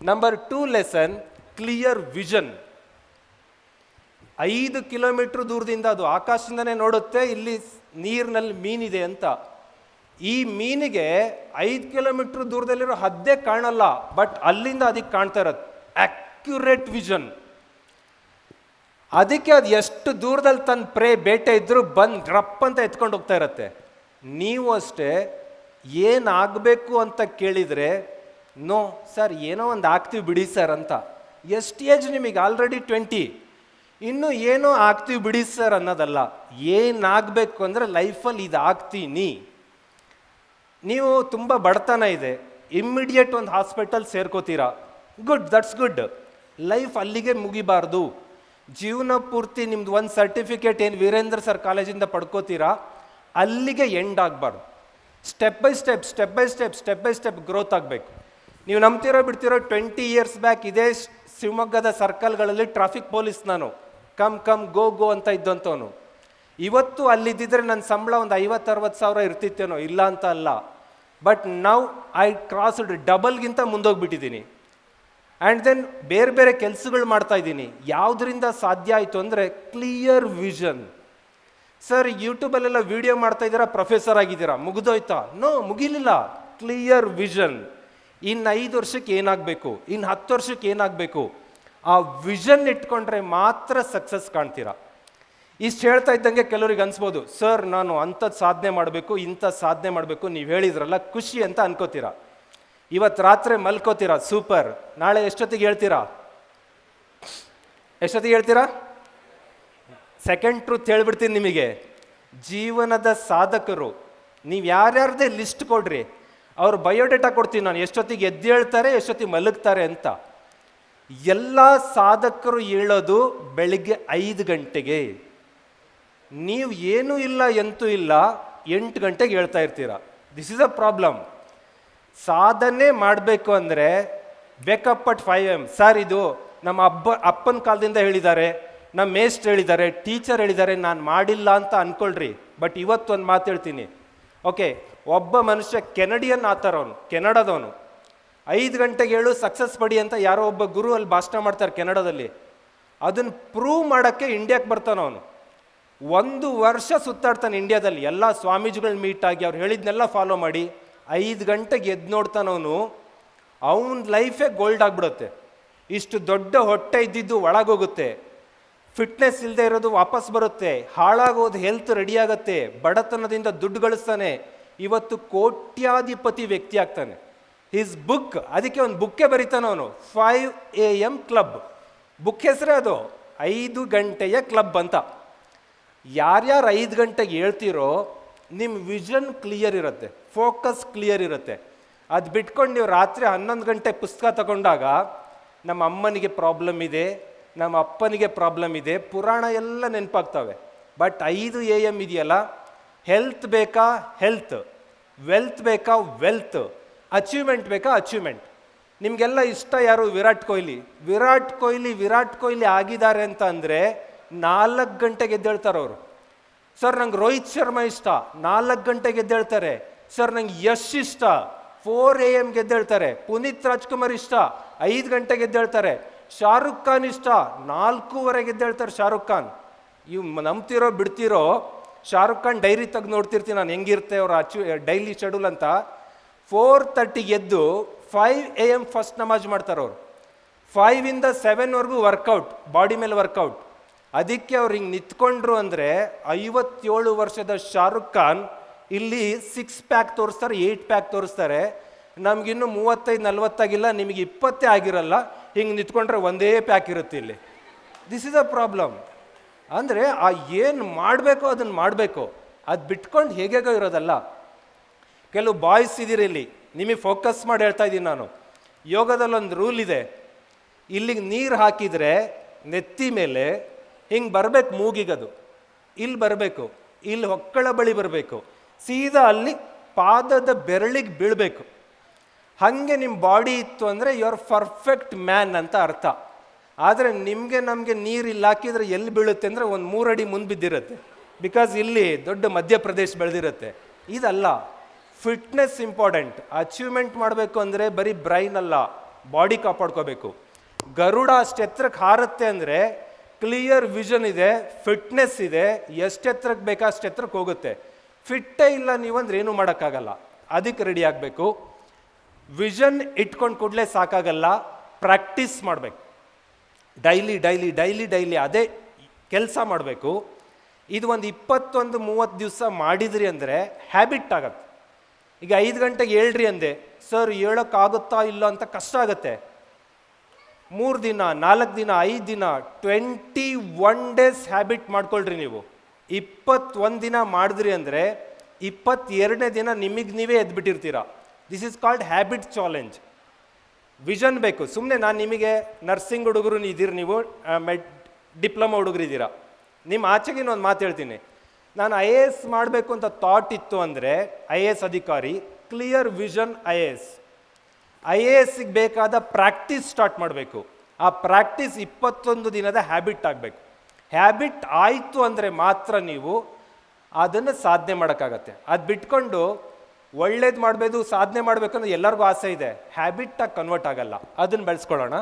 Number 2 lesson, clear vision. 5 kilometre ದೂರದಿಂದ ಅದು ಆಕಾಶದಿಂದನೇ ನೋಡುತ್ತೆ ಇಲ್ಲಿ ನೀರಿನಲ್ಲಿ ಮೀನಿದೆ ಅಂತ. ಈ ಮೀನಿಗೆ 5 ಕಿಲೋಮೀಟರ್ ದೂರದಲ್ಲಿರೋ ಹದ್ದೇ ಕಾಣಲ್ಲ, ಬಟ್ ಅಲ್ಲಿಂದ ಅದಕ್ಕೆ ಕಾಣ್ತಾ ಇರತ್ತೆ. Accurate vision. ಅದಕ್ಕೆ ಅದು ಎಷ್ಟು ದೂರದಲ್ಲಿ ತನ್ನ ಬೇಟೆ ಇದ್ರೂ ಬಂದು ರಪ್ ಅಂತ ಎತ್ಕೊಂಡು ಹೋಗ್ತಾ ಇರತ್ತೆ. ನೀವು ಅಷ್ಟೇ, ಏನಾಗಬೇಕು ಅಂತ ಕೇಳಿದರೆ ನೋ ಸರ್ ಏನೋ ಒಂದು ಆಗ್ತೀವಿ ಬಿಡಿ ಸರ್ ಅಂತ. ಎಷ್ಟು ಏಜ್ ನಿಮಗೆ? ಆಲ್ರೆಡಿ 20. ಇನ್ನು ಏನೋ ಆಗ್ತೀವಿ ಬಿಡಿ ಸರ್ ಅನ್ನೋದಲ್ಲ, ಏನಾಗಬೇಕು ಅಂದರೆ ಲೈಫಲ್ಲಿ ಇದು ಆಗ್ತೀನಿ. ನೀವು ತುಂಬ ಬಡತನ ಇದೆ, ಇಮ್ಮಿಡಿಯೇಟ್ ಒಂದು ಹಾಸ್ಪಿಟಲ್ ಸೇರ್ಕೋತೀರಾ, ಗುಡ್, ದಟ್ಸ್ ಗುಡ್. ಲೈಫ್ ಅಲ್ಲಿಗೆ ಮುಗಿಬಾರ್ದು. ಜೀವನ ಪೂರ್ತಿ ನಿಮ್ದು ಒಂದು ಸರ್ಟಿಫಿಕೇಟ್ ಏನು ವೀರೇಂದ್ರ ಸರ್ ಕಾಲೇಜಿಂದ ಪಡ್ಕೋತೀರಾ, ಅಲ್ಲಿಗೆ ಎಂಡ್ ಆಗಬಾರ್ದು. ಸ್ಟೆಪ್ ಬೈ ಸ್ಟೆಪ್ ಗ್ರೋತ್ ಆಗಬೇಕು. ನೀವು ನಂಬ್ತಿರೋ ಬಿಡ್ತಿರೋ 20 ಇಯರ್ಸ್ ಬ್ಯಾಕ್ ಇದೇ ಶಿವಮೊಗ್ಗದ ಸರ್ಕಲ್ಗಳಲ್ಲಿ ಟ್ರಾಫಿಕ್ ಪೊಲೀಸ್ ನಾನು, ಕಮ್ ಗೋ ಅಂತ ಇದ್ದಂಥವನು. ಇವತ್ತು ಅಲ್ಲಿದ್ದಿದ್ರೆ ನನ್ನ ಸಂಬಳ ಒಂದು 50-60 ಸಾವಿರ ಇರ್ತಿತ್ತೇನೋ, ಇಲ್ಲ ಅಂತ ಅಲ್ಲ. ಬಟ್ ನೌ ಐ ಕ್ರಾಸ್ಡ್ ಡಬಲ್ಗಿಂತ ಮುಂದೋಗ್ಬಿಟ್ಟಿದ್ದೀನಿ. ಆ್ಯಂಡ್ ದೆನ್ ಬೇರೆ ಬೇರೆ ಕೆಲಸಗಳು ಮಾಡ್ತಾ ಇದ್ದೀನಿ. ಯಾವುದರಿಂದ ಸಾಧ್ಯ ಆಯಿತು ಅಂದರೆ ಕ್ಲಿಯರ್ ವಿಷನ್. ಸರ್ ಯೂಟ್ಯೂಬಲ್ಲೆಲ್ಲ ವಿಡಿಯೋ ಮಾಡ್ತಾ ಇದ್ದೀರಾ, ಪ್ರೊಫೆಸರ್ ಆಗಿದ್ದೀರಾ, ಮುಗಿದೋಯ್ತಾ? ನೋ, ಮುಗಿಲಿಲ್ಲ. Clear vision. ಇನ್ನು 5 ವರ್ಷಕ್ಕೆ ಏನಾಗಬೇಕು, ಇನ್ನು 10 ವರ್ಷಕ್ಕೆ ಏನಾಗಬೇಕು, ಆ ವಿಷನ್ ಇಟ್ಕೊಂಡ್ರೆ ಮಾತ್ರ ಸಕ್ಸಸ್ ಕಾಣ್ತೀರಾ. ಇಷ್ಟು ಹೇಳ್ತಾ ಇದ್ದಂಗೆ ಕೆಲವ್ರಿಗೆ ಅನ್ಸ್ಬೋದು, ಸರ್ ನಾನು ಅಂಥದ್ದು ಸಾಧನೆ ಮಾಡಬೇಕು, ಇಂಥ ಸಾಧನೆ ಮಾಡಬೇಕು, ನೀವು ಹೇಳಿದ್ರಲ್ಲ ಖುಷಿ ಅಂತ ಅನ್ಕೋತೀರಾ. ಇವತ್ತು ರಾತ್ರಿ ಮಲ್ಕೋತೀರಾ, ಸೂಪರ್. ನಾಳೆ ಎಷ್ಟೊತ್ತಿಗೆ ಹೇಳ್ತೀರಾ? ಸೆಕೆಂಡ್ ಟ್ರೂತ್ ಹೇಳ್ಬಿಡ್ತೀನಿ ನಿಮಗೆ. ಜೀವನದ ಸಾಧಕರು ನೀವು ಯಾರ್ಯಾರದೇ ಲಿಸ್ಟ್ ಕೊಡ್ರಿ, ಅವ್ರ ಬಯೋಡೇಟಾ ಕೊಡ್ತೀನಿ ನಾನು, ಎಷ್ಟೊತ್ತಿಗೆ ಎದ್ದೇಳ್ತಾರೆ, ಎಷ್ಟೊತ್ತಿಗೆ ಮಲಗ್ತಾರೆ ಅಂತ. ಎಲ್ಲ ಸಾಧಕರು ಹೇಳೋದು ಬೆಳಿಗ್ಗೆ 5 ಗಂಟೆಗೆ. ನೀವು ಏನೂ ಇಲ್ಲ ಎಂತೂ ಇಲ್ಲ 8 ಗಂಟೆಗೆ ಹೇಳ್ತಾ ಇರ್ತೀರ. This is a problem. ಸಾಧನೆ ಮಾಡಬೇಕು ಅಂದರೆ ವೇಕಪ್ ಅಟ್ 5 AM. ಸರ್ ಇದು ನಮ್ಮ ಅಪ್ಪನ ಕಾಲದಿಂದ ಹೇಳಿದ್ದಾರೆ, ನಮ್ಮ ಮೇಸ್ಟ್ ಹೇಳಿದ್ದಾರೆ, ಟೀಚರ್ ಹೇಳಿದ್ದಾರೆ, ನಾನು ಮಾಡಿಲ್ಲ ಅಂತ ಅಂದ್ಕೊಳ್ರಿ. ಬಟ್ ಇವತ್ತೊಂದು ಮಾತು ಹೇಳ್ತೀನಿ. ಓಕೆ, ಒಬ್ಬ ಮನುಷ್ಯ ಕೆನಡಿಯನ್ ಆಥರ್, ಅವನು ಕೆನಡಾದವನು. 5 ಗಂಟೆಗೆ ಹೇಳು ಸಕ್ಸಸ್ ಪಡಿ ಅಂತ ಯಾರೋ ಒಬ್ಬ ಗುರು ಅಲ್ಲಿ ಭಾಷಣ ಮಾಡ್ತಾರೆ ಕೆನಡಾದಲ್ಲಿ. ಅದನ್ನು ಪ್ರೂವ್ ಮಾಡೋಕ್ಕೆ ಇಂಡಿಯಾಕ್ಕೆ ಬರ್ತಾನವನು. 1 ವರ್ಷ ಸುತ್ತಾಡ್ತಾನೆ ಇಂಡಿಯಾದಲ್ಲಿ, ಎಲ್ಲ ಸ್ವಾಮೀಜಿಗಳು ಮೀಟ್ ಆಗಿ ಅವ್ರು ಹೇಳಿದ್ನೆಲ್ಲ ಫಾಲೋ ಮಾಡಿ 5 ಗಂಟೆಗೆ ಎದ್ದು ನೋಡ್ತಾನವನು. ಅವನ ಲೈಫೇ ಗೋಲ್ಡ್ ಆಗಿಬಿಡುತ್ತೆ. ಇಷ್ಟು ದೊಡ್ಡ ಹೊಟ್ಟೆ ಇದ್ದಿದ್ದು ಒಳಗೋಗುತ್ತೆ, ಫಿಟ್ನೆಸ್ ಇಲ್ಲದೆ ಇರೋದು ವಾಪಸ್ ಬರುತ್ತೆ, ಹಾಳಾಗೋದು ಹೆಲ್ತ್ ರೆಡಿ ಆಗುತ್ತೆ, ಬಡತನದಿಂದ ದುಡ್ಡು ಗಳಿಸ್ತಾನೆ, ಇವತ್ತು ಕೋಟ್ಯಾಧಿಪತಿ ವ್ಯಕ್ತಿ ಆಗ್ತಾನೆ. ಹಿಸ್ ಬುಕ್, ಅದಕ್ಕೆ ಒಂದು ಬುಕ್ಕೇ ಬರೀತಾನೆ ಅವನು, 5 AM ಕ್ಲಬ್. ಬುಕ್ ಹೆಸರೇ ಅದು, 5 ಗಂಟೆಯ ಕ್ಲಬ್ ಅಂತ. ಯಾರ್ಯಾರು 5 ಗಂಟೆಗೆ ಹೇಳ್ತೀರೋ ನಿಮ್ಮ ವಿಷನ್ ಕ್ಲಿಯರ್ ಇರುತ್ತೆ, ಫೋಕಸ್ ಕ್ಲಿಯರ್ ಇರುತ್ತೆ. ಅದು ಬಿಟ್ಕೊಂಡು ನೀವು ರಾತ್ರಿ 11 ಗಂಟೆ ಪುಸ್ತಕ ತಗೊಂಡಾಗ ನಮ್ಮ ಅಮ್ಮನಿಗೆ ಪ್ರಾಬ್ಲಮ್ ಇದೆ, ನಮ್ಮ ಅಪ್ಪನಿಗೆ ಪ್ರಾಬ್ಲಮ್ ಇದೆ, ಪುರಾಣ ಎಲ್ಲ ನೆನಪಾಗ್ತವೆ. ಬಟ್ 5 AM ಇದೆಯಲ್ಲ, ಹೆಲ್ತ್ ಬೇಕಾ ಹೆಲ್ತ್, ವೆಲ್ತ್ ಬೇಕಾ ವೆಲ್ತ್, ಅಚೀವ್ಮೆಂಟ್ ಬೇಕಾ ಅಚೀವ್ಮೆಂಟ್. ನಿಮಗೆಲ್ಲ ಇಷ್ಟ ಯಾರು? ವಿರಾಟ್ ಕೊಹ್ಲಿ ಆಗಿದ್ದಾರೆ ಅಂತ ಅಂದರೆ 4 ಗಂಟೆಗೆ ಎದ್ದೇಳ್ತಾರೆ ಅವರು. ಸರ್ ನಂಗೆ ರೋಹಿತ್ ಶರ್ಮಾ ಇಷ್ಟ, 4 ಗಂಟೆಗೆ ಎದ್ದೇಳ್ತಾರೆ. ಸರ್ ನಂಗೆ ಯಶ್ ಇಷ್ಟ, 4 AM ಎದ್ದೇಳ್ತಾರೆ. ಪುನೀತ್ ರಾಜ್ಕುಮಾರ್ ಇಷ್ಟ, 5 ಗಂಟೆಗೆ ಎದ್ದೇಳ್ತಾರೆ. ಶಾರುಖ್ ಖಾನ್ ಇಷ್ಟ, 4:15 ಎದ್ದೇಳ್ತಾರೆ ಶಾರುಖ್ ಖಾನ್. ಇವು ನಂಬ್ತಿರೋ ಬಿಡ್ತಿರೋ, ಶಾರುಖ್ ಖಾನ್ ಡೈರಿ ತೆಗೆದು ನೋಡ್ತಿರ್ತೀನಿ ನಾನು, ಹೆಂಗಿರುತ್ತೆ ಅವ್ರ ಡೈಲಿ ಶೆಡ್ಯೂಲ್ ಅಂತ. 4:30 ಎದ್ದು 5 AM ಫಸ್ಟ್ ನಮಾಜ್ ಮಾಡ್ತಾರೆ ಅವರು. 5 ಇಂದ 7 ವರ್ಕೌಟ್, ಬಾಡಿ ಮೇಲೆ ವರ್ಕೌಟ್. ಅದಕ್ಕೆ ಅವ್ರು ಹಿಂಗೆ ನಿಂತ್ಕೊಂಡ್ರು ಅಂದರೆ 57 ವರ್ಷದ ಶಾರುಖ್ ಖಾನ್ ಇಲ್ಲಿ 6 ಪ್ಯಾಕ್ ತೋರಿಸ್ತಾರೆ, 8 ಪ್ಯಾಕ್ ತೋರಿಸ್ತಾರೆ. ನಮಗಿನ್ನು 35-40 ಆಗಿಲ್ಲ, ನಿಮಗೆ 20 ಆಗಿರಲ್ಲ. ಹಿಂಗೆ ನಿಂತ್ಕೊಂಡ್ರೆ ಒಂದೇ ಪ್ಯಾಕ್ ಇರುತ್ತೆ ಇಲ್ಲಿ. This is a problem. ಅಂದರೆ ಆ ಏನು ಮಾಡಬೇಕೋ ಅದನ್ನು ಮಾಡಬೇಕು, ಅದು ಬಿಟ್ಕೊಂಡು ಹೇಗೇಗೋ ಇರೋದಲ್ಲ. ಕೆಲವು ಬಾಯ್ಸ್ ಇದ್ದೀರಿ ಇಲ್ಲಿ, ನಿಮಗೆ ಫೋಕಸ್ ಮಾಡಿ ಹೇಳ್ತಾ ಇದ್ದೀನಿ ನಾನು. ಯೋಗದಲ್ಲೊಂದು ರೂಲ್ ಇದೆ, ಇಲ್ಲಿಗೆ ನೀರು ಹಾಕಿದರೆ ನೆತ್ತಿ ಮೇಲೆ ಹಿಂಗೆ ಬರಬೇಕು, ಮೂಗಿಗದು ಇಲ್ಲಿ ಬರಬೇಕು, ಇಲ್ಲಿ ಹೊಕ್ಕಳ ಬಳಿ ಬರಬೇಕು, ಸೀದಾ ಅಲ್ಲಿ ಪಾದದ ಬೆರಳಿಗೆ ಬೀಳಬೇಕು. ಹಾಗೆ ನಿಮ್ಮ ಬಾಡಿ ಇತ್ತು ಅಂದರೆ ಯು ಆರ್ ಪರ್ಫೆಕ್ಟ್ ಮ್ಯಾನ್ ಅಂತ ಅರ್ಥ. ಆದರೆ ನಮಗೆ ನೀರು ಇಲ್ಲಿ ಹಾಕಿದರೆ ಎಲ್ಲಿ ಬೀಳುತ್ತೆ ಅಂದರೆ ಒಂದು 3 ಅಡಿ ಮುಂದೆ ಬಿದ್ದಿರುತ್ತೆ, ಬಿಕಾಸ್ ಇಲ್ಲಿ ದೊಡ್ಡ ಮಧ್ಯಪ್ರದೇಶ ಬೆಳೆದಿರುತ್ತೆ. ಇದಲ್ಲ, ಫಿಟ್ನೆಸ್ ಇಂಪಾರ್ಟೆಂಟ್. ಅಚೀವ್ಮೆಂಟ್ ಮಾಡಬೇಕು ಅಂದರೆ ಬರೀ ಬ್ರೈನ್ ಅಲ್ಲ, ಬಾಡಿ ಕಾಪಾಡ್ಕೋಬೇಕು. ಗರುಡ ಅಷ್ಟು ಎತ್ತರಕ್ಕೆ ಹಾರುತ್ತೆ ಅಂದರೆ ಕ್ಲಿಯರ್ ವಿಷನ್ ಇದೆ, ಫಿಟ್ನೆಸ್ ಇದೆ, ಎಷ್ಟು ಎತ್ತರಕ್ಕೆ ಬೇಕಾ ಅಷ್ಟು ಎತ್ತರಕ್ಕೆ ಹೋಗುತ್ತೆ. ಫಿಟ್ಟೇ ಇಲ್ಲ ನೀವಂದ್ರೆ ಏನೂ ಮಾಡೋಕ್ಕಾಗಲ್ಲ. ಅದಕ್ಕೆ ರೆಡಿ ಆಗಬೇಕು. ವಿಷನ್ ಇಟ್ಕೊಂಡು ಕೂಡಲೇ ಸಾಕಾಗಲ್ಲ, ಪ್ರಾಕ್ಟೀಸ್ ಮಾಡಬೇಕು. ಡೈಲಿ ಡೈಲಿ ಡೈಲಿ ಡೈಲಿ ಅದೇ ಕೆಲಸ ಮಾಡಬೇಕು. ಇದು ಒಂದು 21-30 ದಿವಸ ಮಾಡಿದ್ರಿ ಅಂದರೆ ಹ್ಯಾಬಿಟ್ ಆಗತ್ತೆ. ಈಗ 5 ಗಂಟೆಗೆ ಹೇಳ್ರಿ ಅಂದೆ, ಸರ್ ಹೇಳೋಕ್ಕಾಗುತ್ತಾ ಇಲ್ಲ ಅಂತ ಕಷ್ಟ ಆಗುತ್ತೆ. 3 ದಿನ 4 ದಿನ 5 ದಿನ 21 ಡೇಸ್ ಹ್ಯಾಬಿಟ್ ಮಾಡ್ಕೊಳ್ರಿ. ನೀವು 21 ದಿನ ಮಾಡಿದ್ರಿ ಅಂದರೆ 22ನೇ ದಿನ ನಿಮಗೆ ನೀವೇ ಎದ್ಬಿಟ್ಟಿರ್ತೀರ. This is called habit challenge. Vision ಬೇಕು. ಸುಮ್ಮನೆ ನಾನು ನಿಮಗೆ ನರ್ಸಿಂಗ್ ಹುಡುಗರು ಇದ್ದೀರಿ, ನೀವು ಡಿಪ್ಲೊಮಾ ಹುಡುಗರು ಇದ್ದೀರಾ. ನಿಮ್ಮ ಆಚೆಗಿನ ಒಂದು ಮಾತು ಹೇಳ್ತೀನಿ. ನಾನು IAS ಮಾಡಬೇಕು ಅಂತ ಥಾಟ್ ಇತ್ತು ಅಂದರೆ IAS ಅಧಿಕಾರಿ, ಕ್ಲಿಯರ್ ವಿಷನ್ IASಗೆ ಬೇಕಾದ ಪ್ರಾಕ್ಟೀಸ್ ಸ್ಟಾರ್ಟ್ ಮಾಡಬೇಕು. ಆ ಪ್ರಾಕ್ಟೀಸ್ 21 ದಿನದ ಹ್ಯಾಬಿಟ್ ಆಗಬೇಕು. ಹ್ಯಾಬಿಟ್ ಆಯಿತು ಅಂದರೆ ಮಾತ್ರ ನೀವು ಅದನ್ನು ಸಾಧನೆ ಮಾಡೋಕ್ಕಾಗತ್ತೆ. ಅದು ಬಿಟ್ಕೊಂಡು ಒಳ್ಳೇದು ಮಾಡಬೇಕು, ಸಾಧನೆ ಮಾಡಬೇಕು ಅನ್ನೋದು ಎಲ್ಲರಿಗೂ ಆಸೆ ಇದೆ, ಹ್ಯಾಬಿಟ್ಟಾಗಿ ಕನ್ವರ್ಟ್ ಆಗಲ್ಲ. ಅದನ್ನು ಬೆಳೆಸ್ಕೊಳ್ಳೋಣ.